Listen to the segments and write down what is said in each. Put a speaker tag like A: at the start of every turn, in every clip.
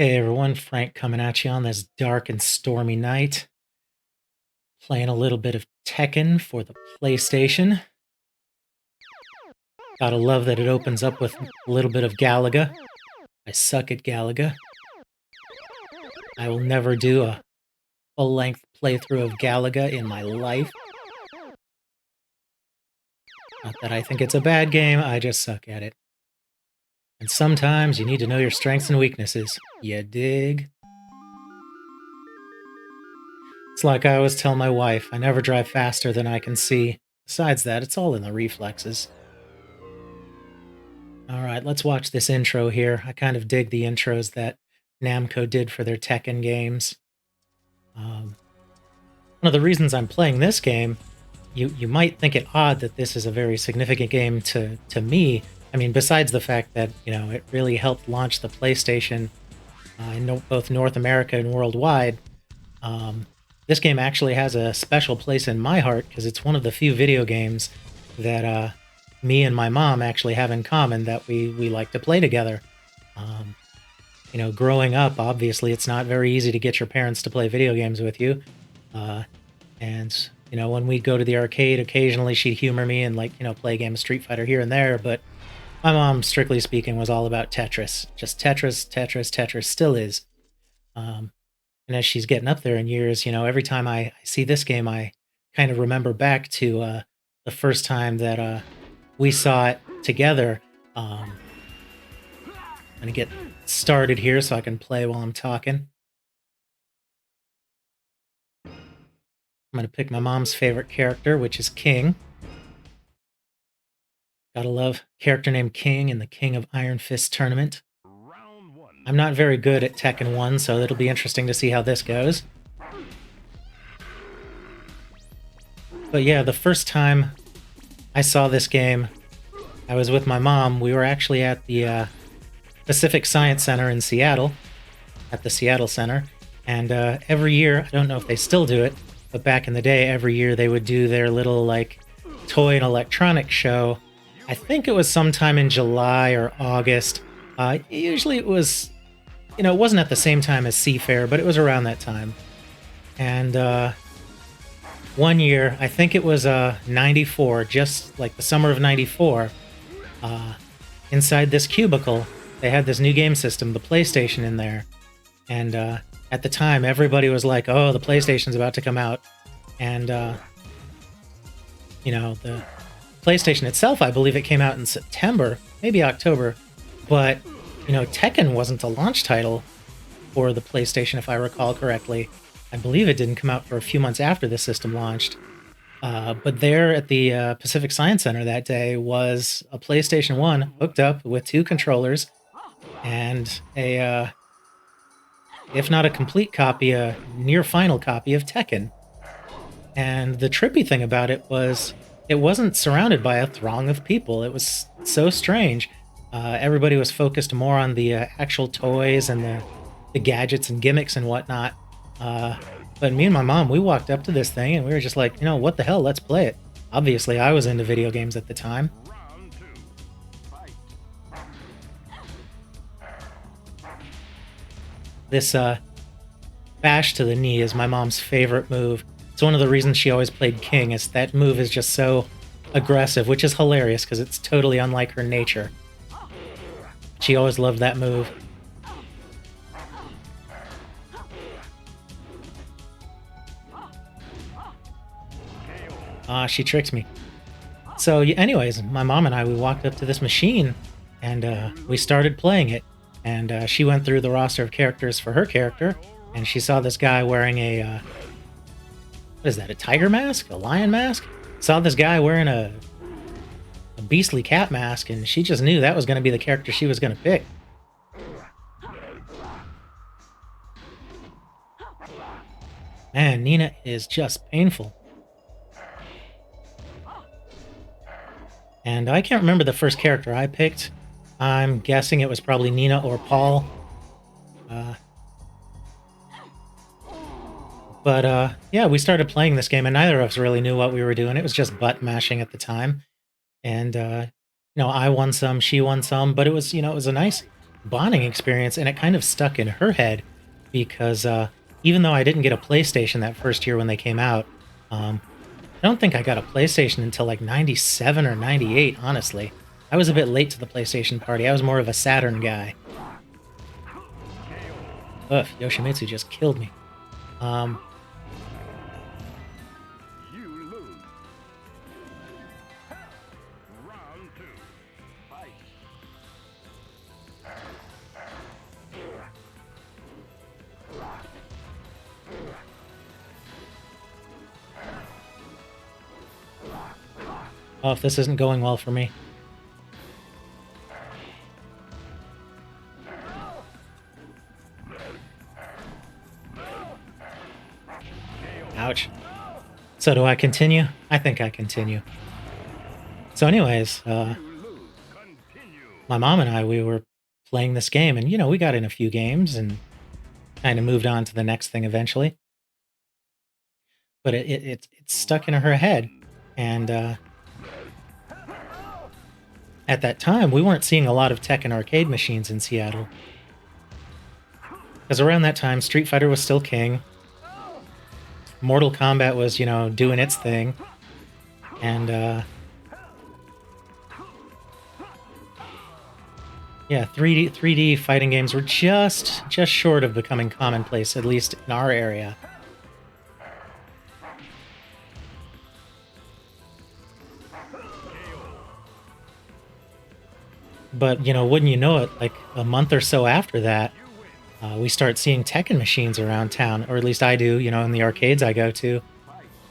A: Hey everyone, Frank coming at you on this dark and stormy night. Playing a little bit of Tekken for the PlayStation. Gotta love that it opens up with a little bit of Galaga. I suck at Galaga. I will never do a full-length playthrough of Galaga in my life. Not that I think it's a bad game, I just suck at it. And sometimes you need to know your strengths and weaknesses. You dig? It's like I always tell my wife, I never drive faster than I can see. Besides that, it's all in the reflexes. All right, let's watch this intro here. I kind of dig the intros that Namco did for their Tekken games. One of the reasons I'm playing this game, you might think it odd that this is a very significant game to me. I mean, besides the fact that it really helped launch the PlayStation in both North America and worldwide. This game actually has a special place in my heart because it's one of the few video games that me and my mom actually have in common that we like to play together. Um, Growing up, obviously, it's not very easy to get your parents to play video games with you. Uh, and when we go to the arcade, occasionally she'd humor me and play a game of Street Fighter here and there. But my mom, strictly speaking, was all about Tetris. Just Tetris, Tetris, Tetris. Still is. Um, and as she's getting up there in years, every time I see this game, I kind of remember back to the first time that we saw it together. I'm gonna get started here so I can play while I'm talking. I'm gonna pick my mom's favorite character, which is King. Gotta love character named King in the King of Iron Fist tournament. I'm not very good at Tekken 1, so it'll be interesting to see how this goes. But yeah, the first time I saw this game, I was with my mom. We were actually at the Pacific Science Center in Seattle, at the Seattle Center. And every year, I don't know if they still do it, but back in the day, every year they would do their little toy and electronics show. I think it was sometime in July or August. Usually it was, it wasn't at the same time as Seafair, but it was around that time. And one year, I think it was 94, just like the summer of 94, inside this cubicle, they had this new game system, the PlayStation, in there. And at the time, everybody was like, oh, the PlayStation's about to come out. And, the PlayStation itself, I believe it came out in September, maybe October. But, Tekken wasn't a launch title for the PlayStation, if I recall correctly. I believe it didn't come out for a few months after the system launched. But there at the Pacific Science Center that day was a PlayStation 1 hooked up with two controllers and a, if not a complete copy, a near final copy of Tekken. And the trippy thing about it was it wasn't surrounded by a throng of people. It was so strange. Everybody was focused more on the actual toys and the gadgets and gimmicks and whatnot. But me and my mom, we walked up to this thing and we were just like, what the hell? Let's play it. Obviously, I was into video games at the time. This bash to the knee is my mom's favorite move. It's one of the reasons she always played King, is that move is just so aggressive, which is hilarious because it's totally unlike her nature. She always loved that move. She tricks me. So anyways, my mom and I, we walked up to this machine and we started playing it. And she went through the roster of characters for her character, and she saw this guy wearing a, what is that, a tiger mask? A lion mask? Saw this guy wearing a beastly cat mask, and she just knew that was going to be the character she was going to pick. Man, Nina is just painful. And I can't remember the first character I picked. I'm guessing it was probably Nina or Paul. Yeah, we started playing this game and neither of us really knew what we were doing. It was just butt mashing at the time. And, I won some, she won some, but it was, it was a nice bonding experience, and it kind of stuck in her head because even though I didn't get a PlayStation that first year when they came out, um, I don't think I got a PlayStation until like 97 or 98, honestly. I was a bit late to the PlayStation party. I was more of a Saturn guy. Ugh, Yoshimitsu just killed me. Um, oh, if this isn't going well for me. Ouch. So do I continue? I think I continue. So anyways, my mom and I, we were playing this game and, we got in a few games and kind of moved on to the next thing eventually. But it stuck in her head. And at that time, we weren't seeing a lot of Tekken arcade machines in Seattle. Because around that time, Street Fighter was still king. Mortal Kombat was, doing its thing. And yeah, 3D fighting games were just short of becoming commonplace, at least in our area. But, wouldn't you know it, like a month or so after that, we start seeing Tekken machines around town, or at least I do, in the arcades I go to.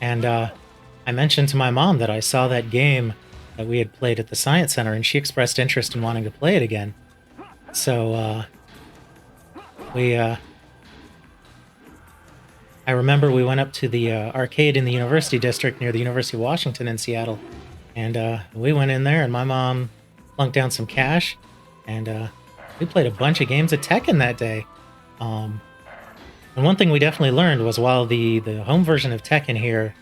A: And I mentioned to my mom that I saw that game that we had played at the Science Center, and she expressed interest in wanting to play it again. So we, I remember we went up to the arcade in the University District near the University of Washington in Seattle, and we went in there, and my mom plunked down some cash, and we played a bunch of games of Tekken that day. Um, and one thing we definitely learned was while the home version of Tekken here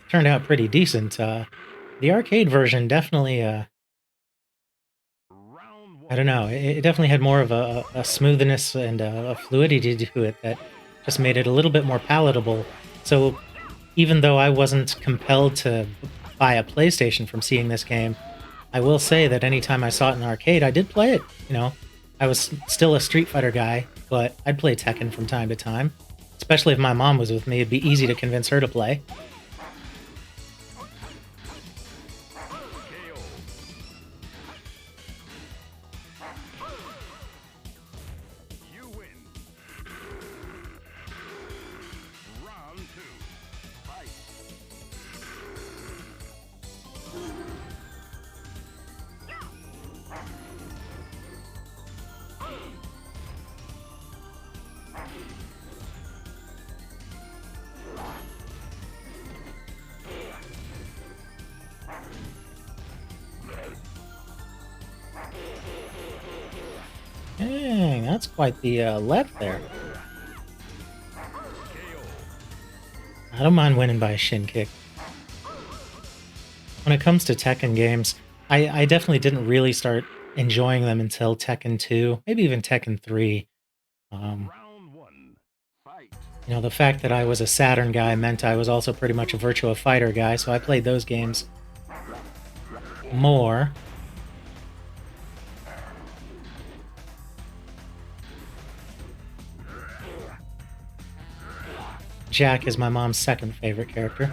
A: turned out pretty decent, the arcade version definitely, I don't know, it definitely had more of a smoothness and a fluidity to it that just made it a little bit more palatable. So even though I wasn't compelled to buy a PlayStation from seeing this game, I will say that anytime I saw it in an arcade, I did play it. I was still a Street Fighter guy, but I'd play Tekken from time to time. Especially if my mom was with me, it'd be easy to convince her to play. Dang, that's quite the left there. I don't mind winning by a shin kick. When it comes to Tekken games, I definitely didn't really start enjoying them until Tekken 2, maybe even Tekken 3. Um, the fact that I was a Saturn guy meant I was also pretty much a Virtua Fighter guy, so I played those games more. Jack is my mom's second favorite character.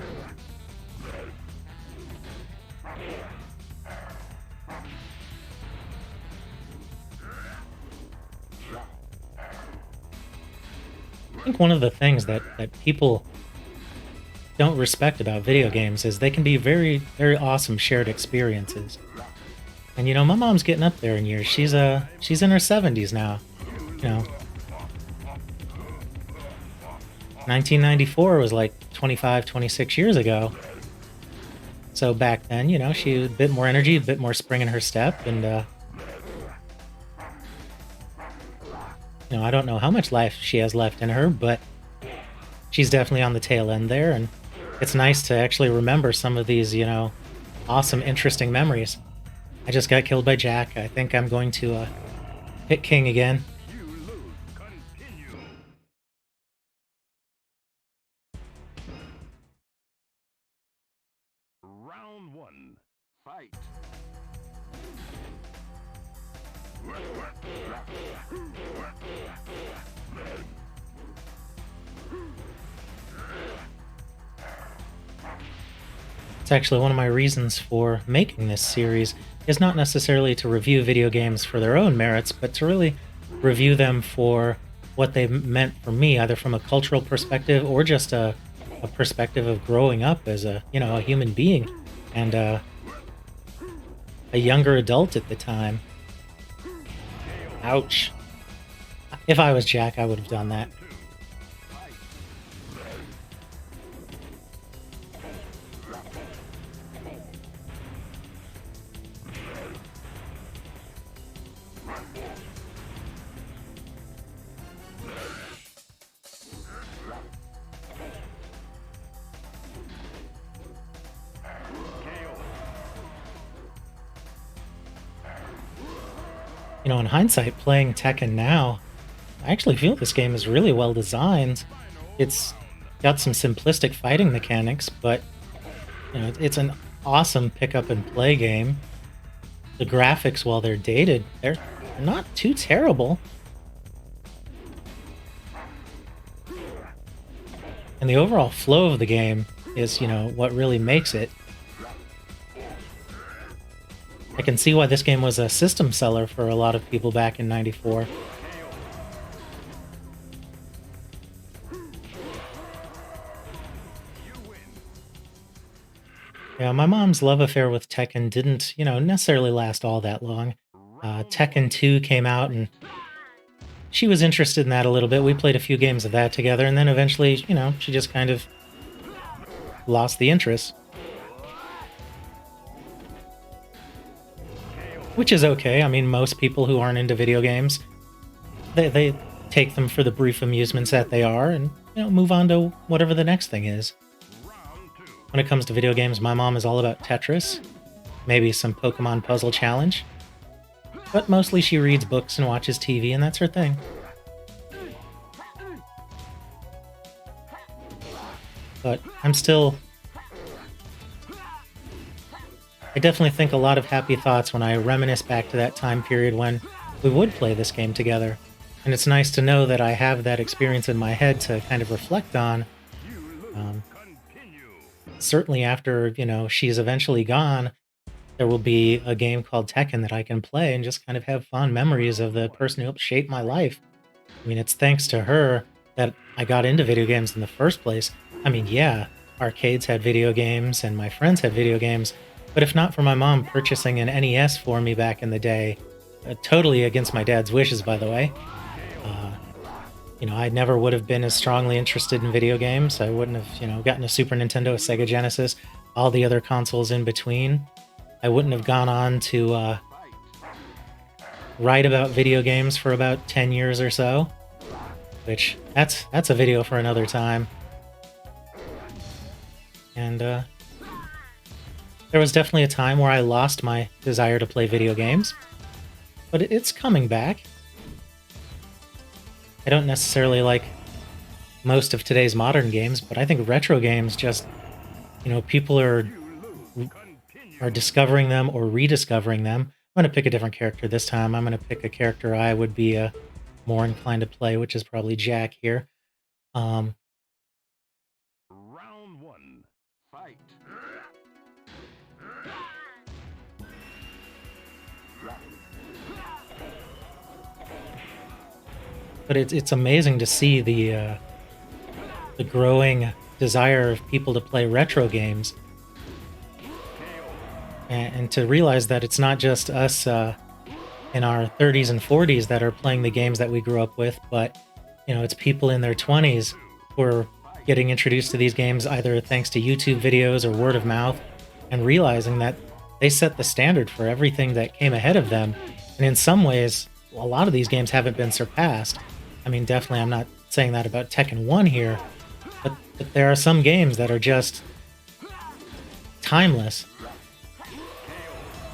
A: I think one of the things that people don't respect about video games is they can be very, very awesome shared experiences. And my mom's getting up there in years. She's in her 70s now. You know, 1994 was like 25, 26 years ago. So back then, she had a bit more energy, a bit more spring in her step, and I don't know how much life she has left in her, but she's definitely on the tail end there, and it's nice to actually remember some of these, awesome, interesting memories. I just got killed by Jack. I think I'm going to Hit King again.
B: You lose. Continue. Round one. Fight.
A: It's actually one of my reasons for making this series is not necessarily to review video games for their own merits, but to really review them for what they meant for me, either from a cultural perspective or just a perspective of growing up as a a human being and a younger adult at the time. Ouch! If I was Jack, I would have done that. In hindsight, playing Tekken now, I actually feel this game is really well designed. It's got some simplistic fighting mechanics, but it's an awesome pick up and play game. The graphics, while they're dated, they're not too terrible. And the overall flow of the game is, what really makes it. I can see why this game was a system seller for a lot of people back in '94. Yeah, my mom's love affair with Tekken didn't, necessarily last all that long. Tekken 2 came out and she was interested in that a little bit. We played a few games of that together, and then eventually, she just kind of lost the interest. Which is okay. I mean, most people who aren't into video games, they take them for the brief amusements that they are and, move on to whatever the next thing is. When it comes to video games, my mom is all about Tetris, maybe some Pokemon Puzzle Challenge, but mostly she reads books and watches TV, and that's her thing. But I definitely think a lot of happy thoughts when I reminisce back to that time period when we would play this game together. And it's nice to know that I have that experience in my head to kind of reflect on. Um, Certainly after, she's eventually gone, there will be a game called Tekken that I can play and just kind of have fond memories of the person who helped shape my life. I mean, it's thanks to her that I got into video games in the first place. I mean, yeah, arcades had video games and my friends had video games, but if not for my mom purchasing an NES for me back in the day, totally against my dad's wishes, by the way, uh, I never would have been as strongly interested in video games. I wouldn't have, gotten a Super Nintendo, a Sega Genesis, all the other consoles in between. I wouldn't have gone on to write about video games for about 10 years or so, which that's a video for another time. And there was definitely a time where I lost my desire to play video games, but it's coming back. I don't necessarily like most of today's modern games, but I think retro games just, people are discovering them or rediscovering them. I'm going to pick a different character this time. I'm going to pick a character I would be more inclined to play, which is probably Jack here. Um,
B: Round one. Fight.
A: but it's amazing to see the growing desire of people to play retro games, and to realize that it's not just us in our 30s and 40s that are playing the games that we grew up with, but it's people in their 20s who are getting introduced to these games either thanks to YouTube videos or word of mouth, and realizing that they set the standard for everything that came ahead of them. And in some ways, a lot of these games haven't been surpassed. I mean, definitely, I'm not saying that about Tekken 1 here, but there are some games that are just timeless.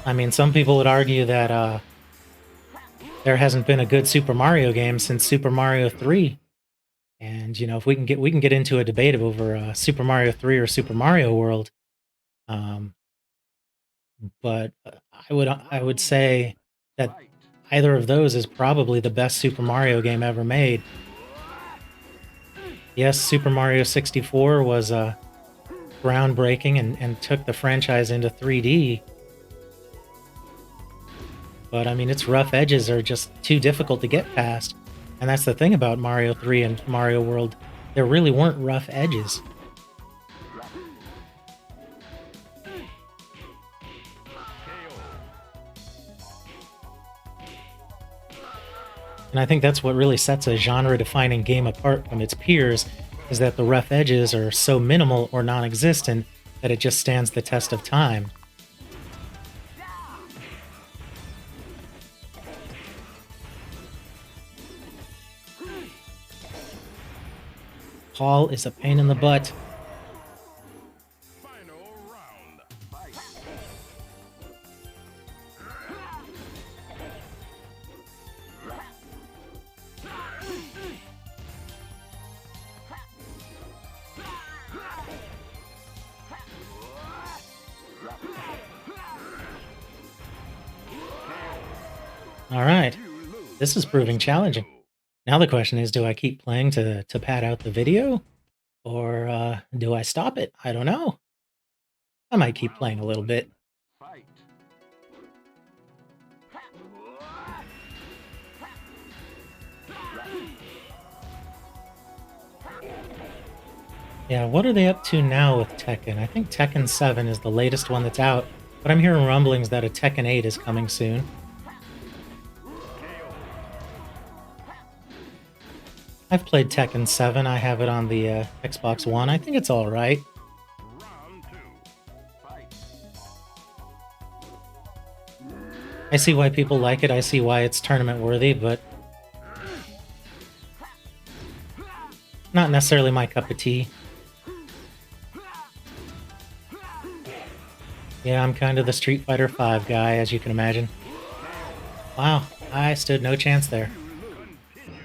A: I mean, some people would argue that there hasn't been a good Super Mario game since Super Mario 3. And you know, if we can get into a debate over Super Mario 3 or Super Mario World. Um, but I would
B: Round one.
A: say that
B: Fight.
A: either of those is probably the best Super Mario game ever made. Yes, Super Mario 64 was groundbreaking and took the franchise into 3D. But I mean, its rough edges are just too difficult to get past. And that's the thing about Mario 3 and Mario World. There really weren't rough edges. And I think that's what really sets a genre-defining game apart from its peers, is that the rough edges are so minimal or non-existent that it just stands the test of time. Paul is a pain in the butt.
B: Final round. Fight.
A: Alright,
B: You lose.
A: this is proving challenging. Now the question is, do I keep playing to pad out the video? Or do I stop it? I don't know. I might keep playing a
B: Round
A: little bit.
B: one. Fight.
A: Yeah, what are they up to now with Tekken? I think Tekken 7 is the latest one that's out, but I'm hearing rumblings that a Tekken 8 is coming soon. I've played Tekken 7. I have it on the Xbox One. I think it's all right.
B: Round two. Fight.
A: I see why people like it. I see why it's tournament worthy, but not necessarily my cup of tea. Yeah, I'm kind of the Street Fighter 5 guy, as you can imagine. Wow, I stood no chance there.
B: Continue.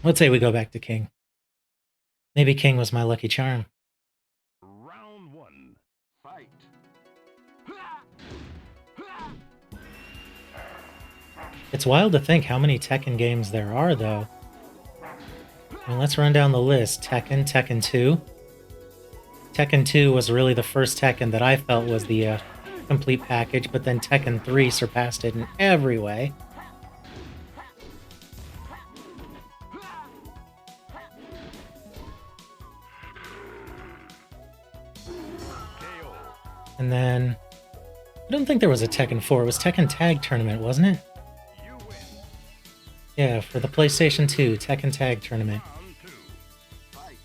A: Let's say we go back to King. Maybe King was my lucky charm.
B: Round one. Fight.
A: It's wild to think how many Tekken games there are, though. I mean, let's run down the list. Tekken, Tekken 2. Tekken 2 was really the first Tekken that I felt was the complete package, but then Tekken 3 surpassed it in every way.
B: KO.
A: And then I don't think there was a Tekken 4. It was Tekken Tag Tournament, wasn't it?
B: You win.
A: Yeah, for the PlayStation 2, Tekken Tag Tournament.
B: Round two. Fight.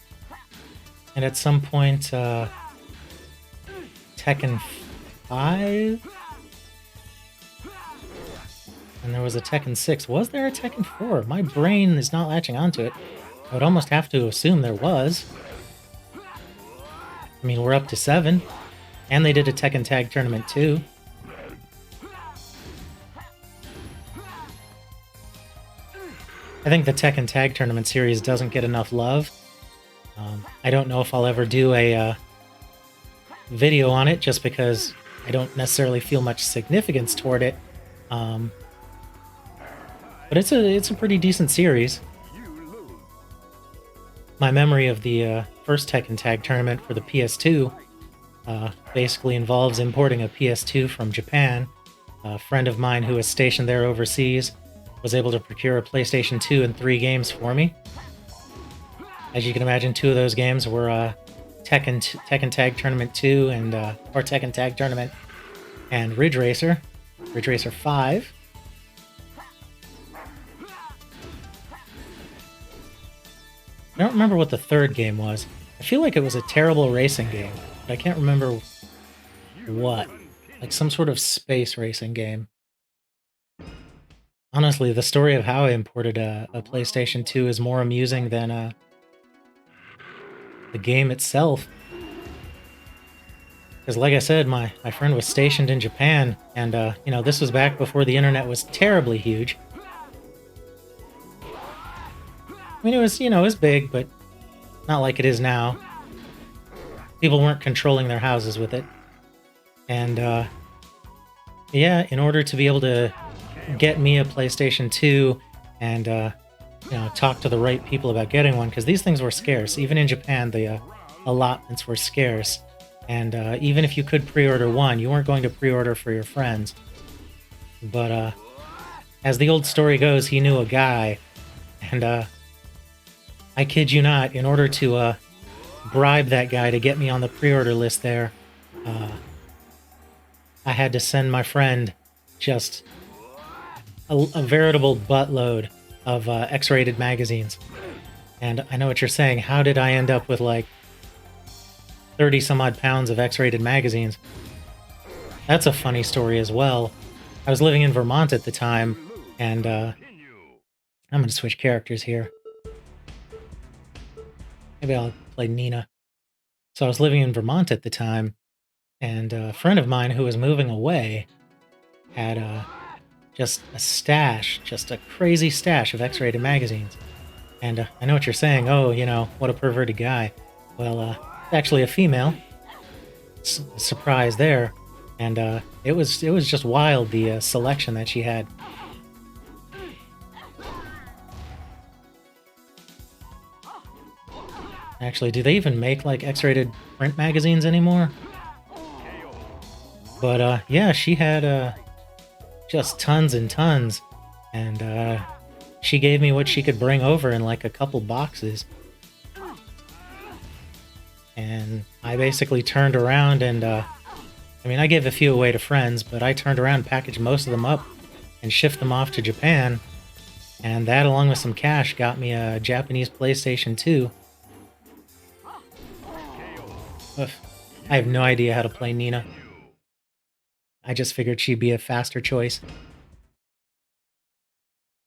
A: And at some point, Tekken 5? And there was a Tekken 6. Was there a Tekken 4? My brain is not latching onto it. I would almost have to assume there was. I mean, we're up to 7. And they did a Tekken Tag Tournament too. I think the Tekken Tag Tournament series doesn't get enough love. I don't know if I'll ever do a video on it just because I don't necessarily feel much significance toward it. But it's a pretty decent series.
B: You lose.
A: My memory of the first Tekken Tag Tournament for the PS2 basically involves importing a PS2 from Japan. A friend of mine who was stationed there overseas was able to procure a PlayStation 2 and 3 games for me. As you can imagine, 2 of those games were Tekken Tag Tournament 2 and or Tekken Tag Tournament and Ridge Racer 5. I don't remember what the third game was. I feel like it was a terrible racing game, but I can't remember what. Like some sort of space racing game. Honestly, the story of how I imported a PlayStation 2 is more amusing than the game itself. Because, like I said, my friend was stationed in Japan, and, this was back before the internet was terribly huge. I mean, it was big, but not like it is now. People weren't controlling their houses with it. And, yeah, in order to be able to get me a PlayStation 2 and, talk to the right people about getting one, because these things were scarce. Even in Japan, the allotments were scarce. And even if you could pre-order one, you weren't going to pre-order for your friends. But as the old story goes, he knew a guy. And I kid you not, in order to bribe that guy to get me on the pre-order list there, I had to send my friend just a veritable buttload of X-rated magazines. And I know what you're saying. How did I end up with like 30 some odd pounds of X-rated magazines? That's a funny story as well. I was living in Vermont at the time, and I'm going to switch characters here. Maybe I'll play Nina. So I was living in Vermont at the time, and a friend of mine who was moving away had just a stash, just a crazy stash of X-rated magazines. And I know what you're saying. Oh, what a perverted guy. Well, actually a female. Surprise there. And it was just wild, the selection that she had. Actually, do they even make like X-rated print magazines anymore? But yeah, she had just tons and tons, and she gave me what she could bring over in like a couple boxes. And I basically turned around and, I gave a few away to friends, but I turned around, packaged most of them up, and shipped them off to Japan. And that, along with some cash, got me a Japanese PlayStation 2. Ugh, I have no idea how to play Nina. I just figured she'd be a faster choice.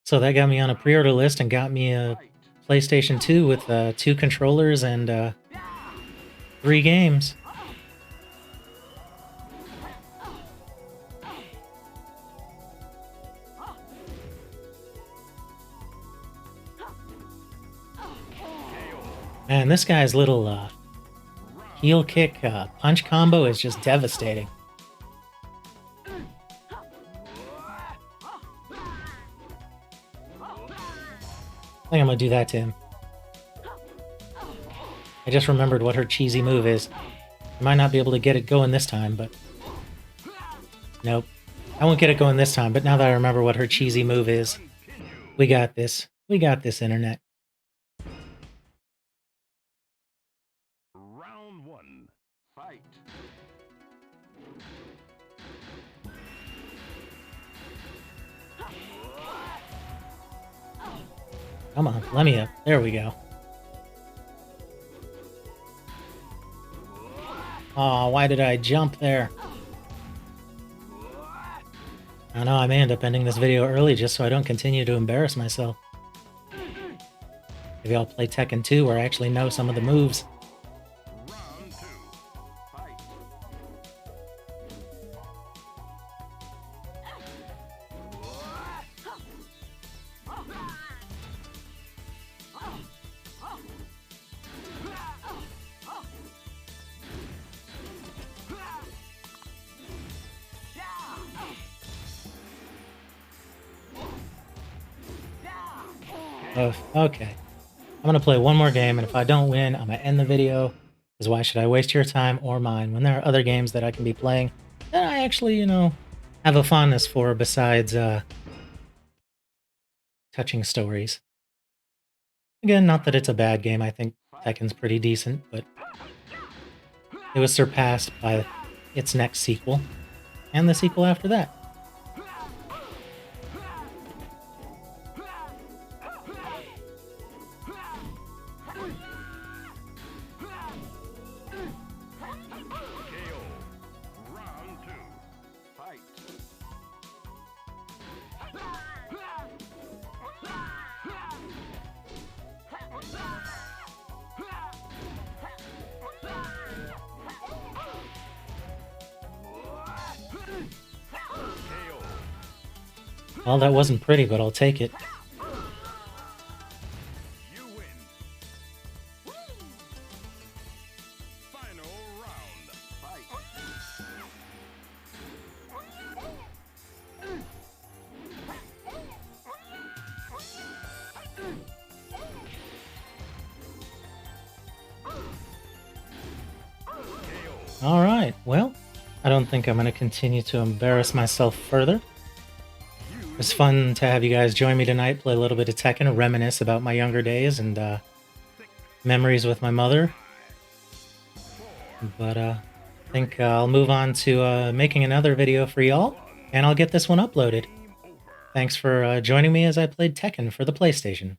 A: So that got me on a pre-order list and got me a PlayStation 2 with 2 controllers and 3 games. Man, this guy's little heel kick punch combo is just devastating. I think I'm gonna do that to him. I just remembered what her cheesy move is. I might not be able to get it going this time, but... Nope. I won't get it going this time, but now that I remember what her cheesy move is, we got this. We got this, internet.
B: Round 1. Fight.
A: Come on, let me up. There we go. Oh, why did I jump there? I know I may end up ending this video early just so I don't continue to embarrass myself. Maybe I'll play Tekken 2 where I actually know some of the moves.
B: Round 2. Fight.
A: Oh, okay. I'm gonna play one more game, and if I don't win, I'm gonna end the video. Because why should I waste your time or mine when there are other games that I can be playing that I actually, have a fondness for besides touching stories. Again, not that it's a bad game. I think Tekken's pretty decent, but it was surpassed by its next sequel and the sequel after that.
B: Round 2. Fight.
A: Well, that wasn't pretty, but I'll take it.
B: You win. Final round. Fight. KO.
A: All right. Well, I don't think I'm going to continue to embarrass myself further. It's fun to have you guys join me tonight, play a little bit of Tekken, reminisce about my younger days and memories with my mother. But I think I'll move on to making another video for y'all, and I'll get this one uploaded.
B: Game over.
A: Thanks for joining me as I played Tekken for the PlayStation.